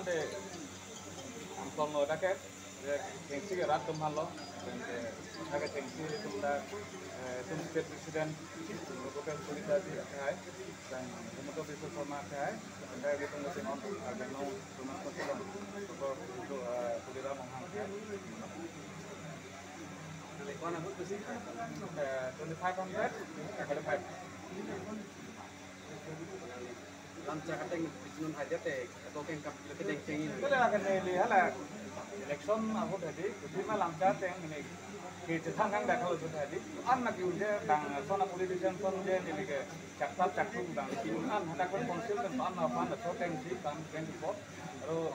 de angkol no dake tengsi ke rat tumhalo aga tengsi tumda tum state president Dr. Solidati akai dan Dr. Biswa Sharma akai dan kita mesti nonton ada no rumah konsulan untuk Pulira Monghang Lekon aku tu sih 2500 ada 5 Lancar kateng bisnun haja teh atau kengkap keteng cengin. Itu lah kan dia lah election aku tadi cuma lancar teh ini kita tanggang dah kalau sudah tadi anak juga bang sona politician son dia ni ke cakap bang an ada kan konsil kan apa atau teng sih kan report lalu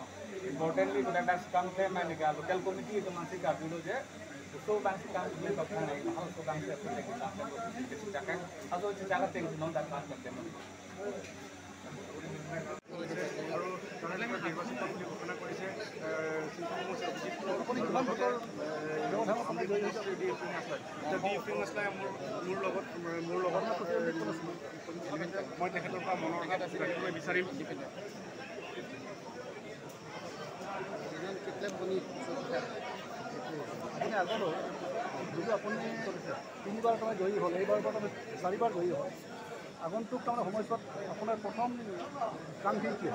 importantly kita dah sekarang teh mana ke local committee itu masih kat dulu je so bang sekarang ni bapak ni hal so bang saya pun kita cakap atau cakap teng non dah kan kerja আৰু জনালে মই নিৰ্বাচন বুলি ঘোষণা কৰিছে আপুনি কিমান ভোটৰ মোৰ লগত মই তেখেতৰ পৰা মনৰ কথা জানিবলৈ বিচাৰিম আপুনি আগতো যদি আপুনি 3বাৰ পৰা জয়ী হ'ল এইবাৰ পৰা 4বাৰ জয়ী হ'ল আগন্তুক তাৰমানে সময়ছোৱাত আপোনাৰ প্ৰথম কাংক্ষী কি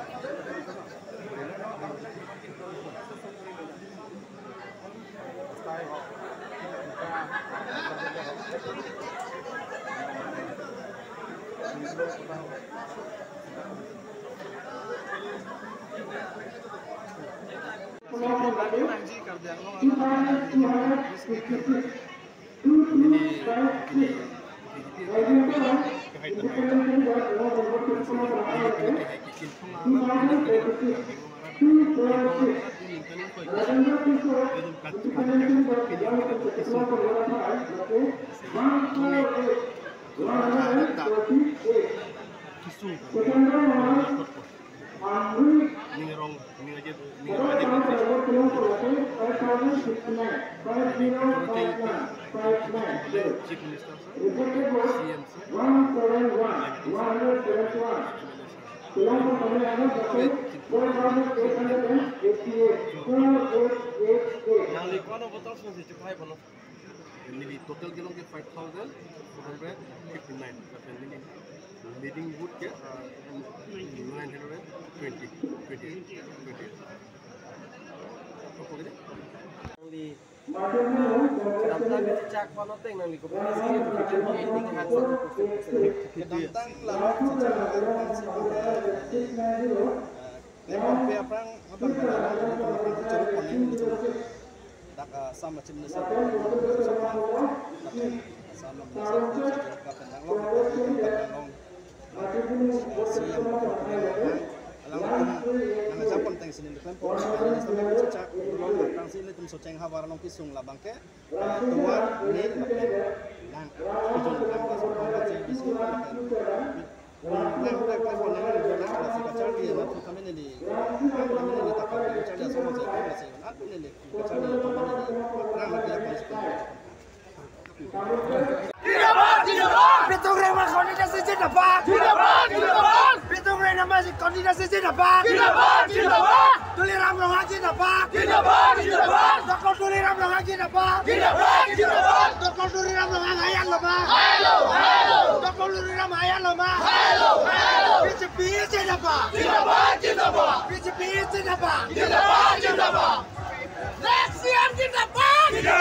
Chief Minister, CM, total kilong ke 5,459 leading wood ke 920 di kadang-kadang cecak panoteng nang di kompetisi itu kita meeting hansa kadang-kadang lalu cecak lemon pe aprang abang ceruk panen itu dak sama cimna sama kadang long siam alang nang japon teng sinin depan pon sampai cecak long aprang sini tum soceng habar long kisung la bangke tuan ni nang ujung nang kasih pembaca bisu nang tak pon nang kasih kacar dia nak kami ni tak kau kacar dia semua saya kasih nak ni kacar dia tu ni nang lagi apa Pitung rema kandidasi jenapa? Pitung rema kandidasi jenapa? Tuliram longa jenapa? Doktor tuliram longa jenapa? Doktor tuliram longa ayam lama? Doktor tuliram ayam lama? BJP jenapa? BJP jenapa? Next year jenapa? Tidak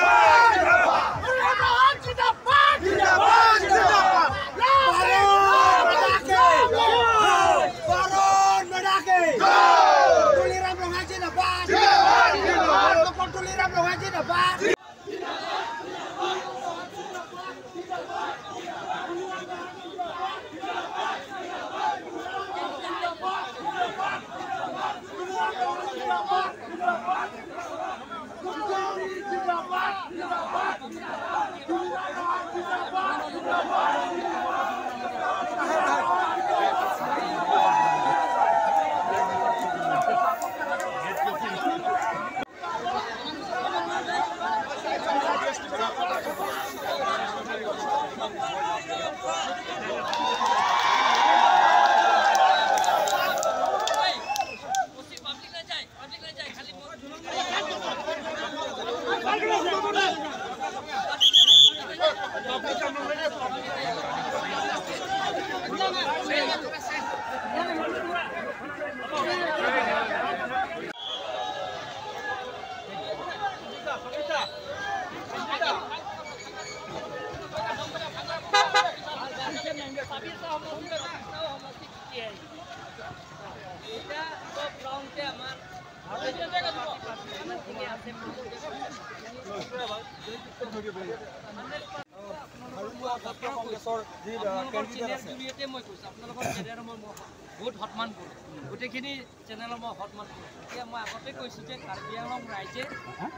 বহুত সন্মান কৰোঁ গোটেইখিনি চেনেলৰ মই সন্মান কৰোঁ এতিয়া মই আগতে কৈছোঁ যে কাৰ্বি আংলং ৰাইজে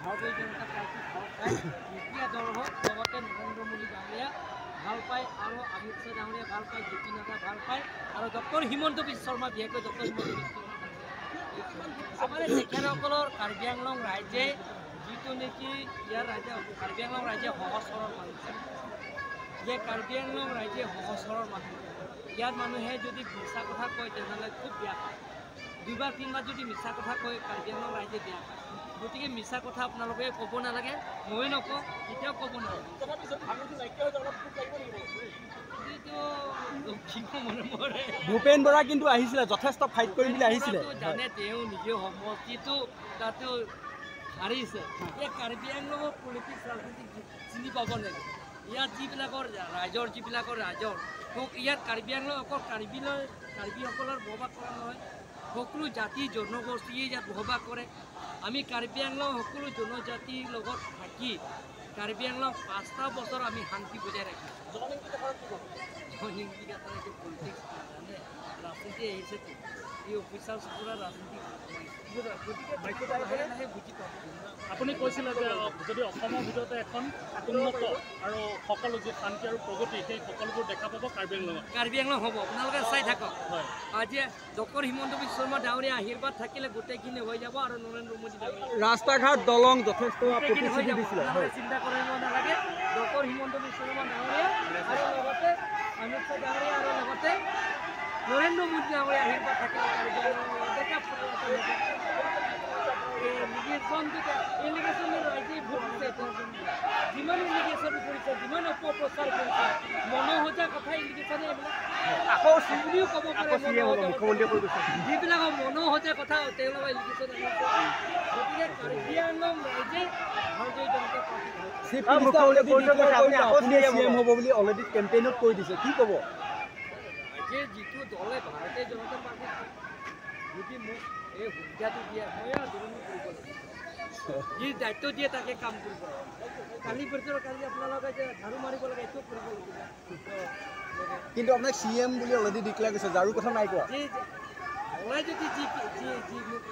ভাৰতীয় জনতা পাৰ্টি এতিয়া দল হওক লগতে নৰেন্দ্ৰ মোদী ডাঙৰীয়া ভাল পায় আৰু অমিত শ্বাহ ডাঙৰীয়া ভাল পায় জেপি নাড্ডা ভাল পায় আৰু ডক্টৰ হিমন্ত বিশ্ব শৰ্মা বিশেষকৈ ডক্টৰ হিমন্ত বিশ্ব শৰ্মা আমাৰ তেখেতসকলৰ কাৰ্বি আংলং ৰাইজে যিটো নেকি ইয়াৰ ৰাইজে কাৰ্বি আংলং ৰাইজে সহজ সৰল মানুহ যে কাৰ্বি আংলং ৰাইজে সহজ সৰল মানুহ ইয়াত মানুহে যদি মিছা কথা কয় তেনেহ'লে খুব বেয়া পায় দুবাৰ তিনিবাৰ যদি মিছা কথা কয় কাৰ্বি আংলং ৰাইজে বেয়া পায় গতিকে মিছা কথা আপোনালোকে ক'ব নালাগে ময়ে নকওঁ কেতিয়াও ক'ব নালাগে ভূপেন বৰা কিন্তু আহিছিলে যথেষ্ট ফাইট কৰিম বুলি আহিছিলে জানে তেওঁ নিজে সমষ্টিটো তাতো হাৰিছে এই কাৰ্বি আংলঙৰ পলিটিক্স ৰাজনীতিক চিনি পাব লাগে ইয়াত যিবিলাকৰ ৰাইজৰ ইয়াত কাৰ্বি আংলং অকল কাৰ্বিসকলৰ বসবাস কৰা নহয় সকলো জাতি জনগোষ্ঠীয়ে ইয়াত বসবাস কৰে আমি কাৰ্বি আংলং সকলো জনজাতিৰ লগত থাকি কাৰ্বি আংলং 5টা বছৰ আমি শান্তি বজাই ৰাখিছোঁ জনসংখ্যা পলিটিক্স ৰাজনীতি আহিছেতো এই অফিচাৰ পুৰা ৰাজনীতি আপুনি কৈছিলে যে যদি অসমৰ ভিতৰতে এখন উন্নত আৰু সকলো যে শান্তি আৰু প্ৰগতি সেই সকলোবোৰ দেখা পাব কাৰ্বি আংলং হ'ব আপোনালোকে চাই থাকক আজি ডক্টৰ হিমন্ত বিশ্ব শৰ্মা ডাঙৰীয়া আশীৰ্বাদ থাকিলে গোটেইখিনি হৈ যাব আৰু নৰেন্দ্ৰ মোদী ডাঙৰীয়া ৰাস্তা ঘাট দলং যথেষ্ট চিন্তা কৰিব নালাগে ডক্টৰ হিমন্ত বিশ্ব শৰ্মা ডাঙৰীয়া আৰু লগতে অমিত শ্বাহ ডাঙৰীয়া আৰু লগতে নৰেন্দ্ৰ মোদী ডাঙৰীয়া আশীৰ্বাদ থাকিলে ইলিগেশ্যনৰ ৰাইজে ভোট দিছে যিমান ইলিগেশ্যন কৰিছে যিমান অপপ্ৰচাৰ কৰিছে মনোহজা কথা ইলিগেশ্যনে এইবিলাক আকৌ বুলিও ক'ব পাৰে যিবিলাক মনোহজা কথা তেওঁলোকৰ ইলিগেশ্যন আনিছে গতিকে কাৰ্বি আংলং ৰাইজে ভাৰতীয় জনতা পাৰ্টি অলৰেডি কেম্পেইনত কৈ দিছে কি ক'ব যে যিটো দলে ভাৰতীয় জনতা পাৰ্টি যদি মোক এই সুবিধাটো দিয়ে মই আন্দোলন কৰিব লাগিব যি দায়িত্ব দিয়ে তাকে কাম কৰিব কালি আপোনালোকে যে ঝাৰু মাৰিব লাগে এইটো কৰিব লাগিব কিন্তু আপোনাক CM বুলি অলৰেডি ডিক্লেয়াৰ কৰিছে ঝাৰু কথা নাই কোৱা ওলাই যদি যি মোক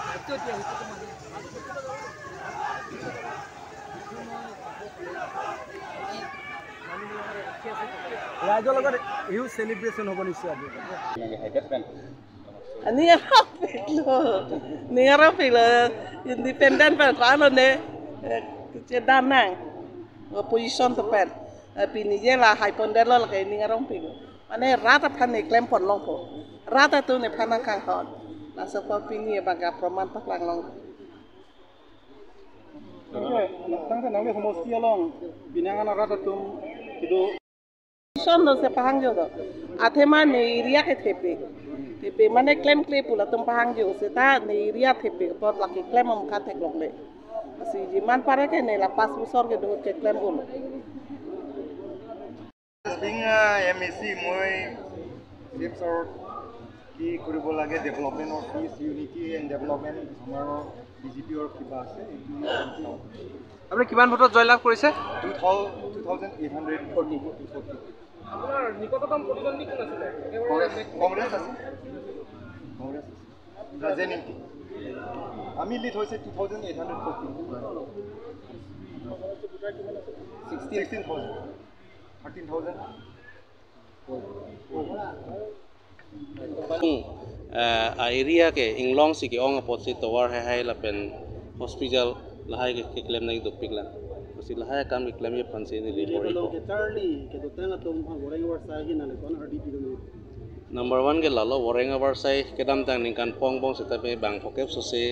দায়িত্ব দিয়ে সেইটোতো মানে ৰাইজৰ লগত হিউজ চেলিব্ৰেশ্যন হ'ব নিশ্চয় Ningarang pilo independen per ano ne cedanang position tepen pini je lah high ponder lo kayak ningarang pilo ane rata pan ne klaim pon long po rata tu ne panang kang hon na sepa pini baga proman tak lang long tangsa nangge homosti along binangan rata tum kido position do se pahang jo do athema ne area ke tepe mana klaim pula tumpahang jo seta ni ria tepe pot laki klaim om ka tek lok le si jiman pare ke ne la pas busor ke do ke klaim ul being MEC moi tips or ki koribo lage development of peace unity and development amaro BJP or kiba ase আপুনি কিমান ভোটত জয়লাভ কৰিছে 2840 আপোনাৰ নিকটতম প্ৰতিদ্বন্দ্বী কোন আছিলে কংগ্ৰেছ আছে কংগ্ৰেছ ৰাজনীতি আমি লিড হৈছে 2840 area ke inglong si ke ong opposite tower hai lapen hospital lahai ke claim nai dopik la si lahai kam ke claim ye panse ni li bori ko number 1 ke lalo warenga war sai kedam tang ning kan pong pong seta pe bang phokep so se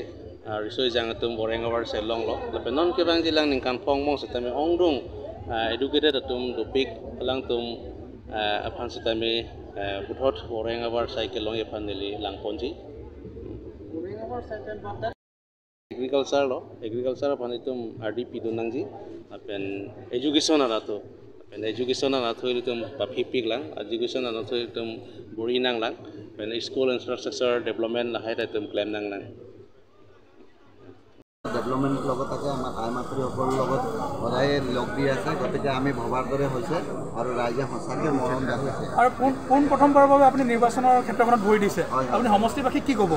risoi jang atum Borengabar selong lo lepen non ke bang jilang ningkan phong mong setame ongdung educated atum dopik alang tum aphan setame buthot Borengabar cycle long aphan nili langponji agriculture lo agriculture aphan itum RDP dunangji apen education ala to apen education ala to itum papipik lang education ala to itum borinang lang apen school infrastructure development la hai itum claim nang lang development লগত আছে আমাৰ আই মাতৃসকলৰ লগত সদায় লগ দি আছে গতিকে আমি ভবাৰ দৰে হৈছে আৰু ৰাইজে সঁচাকৈ মৰম দেখাইছে আৰু পোন প্ৰথমবাৰৰ বাবে আপুনি নিৰ্বাচনৰ ক্ষেত্ৰখনত ভৰি দিছে আপুনি সমষ্টিবাসীক কি ক'ব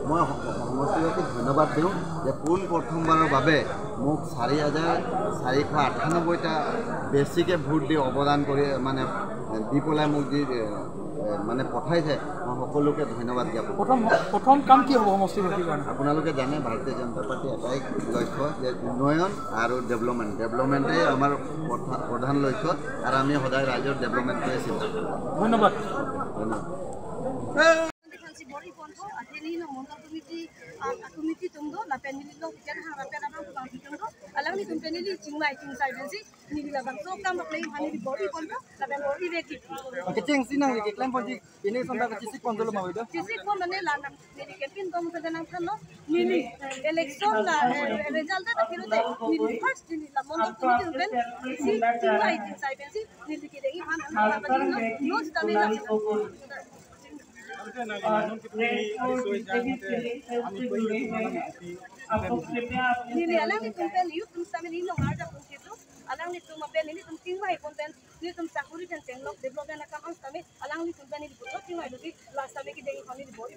মই সমষ্টিবাসীক ধন্যবাদ দিওঁ যে পোন প্ৰথমবাৰৰ বাবে মোক 4,498টা বেছিকৈ ভোট দি অৱদান কৰি মানে দি পেলাই মোক যি মানে পঠাইছে মই সকলোকে ধন্যবাদ জ্ঞাপন প্ৰথম কাম কি হ'ব সমষ্টিবাসীৰ কাৰণে আপোনালোকে জানে ভাৰতীয় জনতা পাৰ্টি এটাই লক্ষ্য যে উন্নয়ন আৰু ডেভেলপমেণ্টেই আমাৰ প্ৰধান লক্ষ্য আৰু আমি সদায় ৰাজ্যৰ ডেভেলপমেণ্টটোৱে চিন্তা কৰোঁ ধন্যবাদ committee tunggu la penili lo kian hara pena bang bang tunggu alang ni tum penili cingmai cingsai bensi ni la bang so kam play hani di body kondo la bang body beki kecing sinang ke klaim ponji ini sonda ke cisik kondolo mau itu cisik kon mane la nam ni kepin kom sa nang kan no ni election la result ta kiru de ni first ni la mondo committee ben si cingmai cingsai bensi ni ki degi han la bang no sta ni la Nili alang ni tumpen yu tum samin ino ngarda punkitu alang ni tum apen ini tum tingmai konten ni tum sakuri dan tenglok development akam ang sami alang ni tumpen ini butuh tingmai lagi last sami ki dengi kami di body